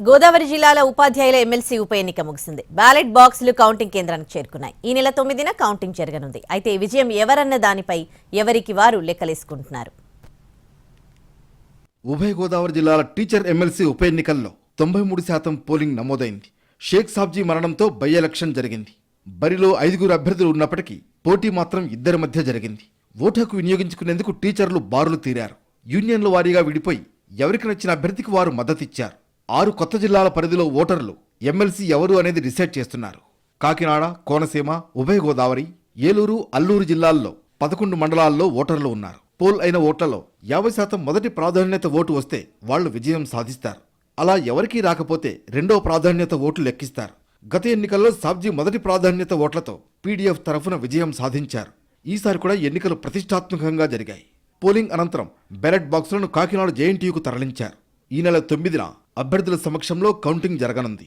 గోదావరి జిల్లాల ఉపాధ్యాయుల ఎమ్మెల్సీ ఉప ఎన్నిక ముగిసింది. బ్యాలెట్ బాక్సులు కౌంటింగ్ కేంద్రానికి చేరుకున్నాయి. ఈ నెల 9న కౌంటింగ్ జరగనుంది. అయితే విజయం ఎవరన్న దానిపై ఎవరికి వారు లెక్కలేసుకుంటున్నారు. ఉభయ గోదావరి జిల్లాల టీచర్ ఎమ్మెల్సీ ఉప ఎన్నికల్లో 93% పోలింగ్ నమోదైంది. షేక్ సాబ్జీ మరణంతో బై ఎలక్షన్ జరిగింది. బరిలో 5 అభ్యర్థులు ఉన్నప్పటికీ పోటీ మాత్రం 2 మధ్య జరిగింది. ఓటు హక్కు వినియోగించుకునేందుకు టీచర్లు బారులు తీరారు. యూనియన్ల వారీగా విడిపోయి ఎవరికి నచ్చిన అభ్యర్థికి వారు మద్దతిచ్చారు. 6 కొత్త జిల్లాల పరిధిలో ఓటర్లు ఎమ్మెల్సీ ఎవరు అనేది డిసైడ్ చేస్తున్నారు. కాకినాడ, కోనసీమ, ఉభయ గోదావరి, ఏలూరు, అల్లూరు జిల్లాల్లో 11 మండలాల్లో ఓటర్లు ఉన్నారు. పోల్ అయిన ఓట్లలో 50% మొదటి ప్రాధాన్యత ఓటు వస్తే వాళ్లు విజయం సాధిస్తారు. అలా ఎవరికీ రాకపోతే రెండో ప్రాధాన్యత ఓట్లు లెక్కిస్తారు. గత ఎన్నికల్లో సాబ్జీ మొదటి ప్రాధాన్యత ఓట్లతో పీడీఎఫ్ తరఫున విజయం సాధించారు. ఈసారి కూడా ఎన్నికలు ప్రతిష్టాత్మకంగా జరిగాయి. పోలింగ్ అనంతరం బ్యాలెట్ బాక్సులను కాకినాడ జేఎన్టీయూకు తరలించారు. ఈ నెల 9న అభ్యర్థుల సమక్షంలో కౌంటింగ్ జరగనుంది.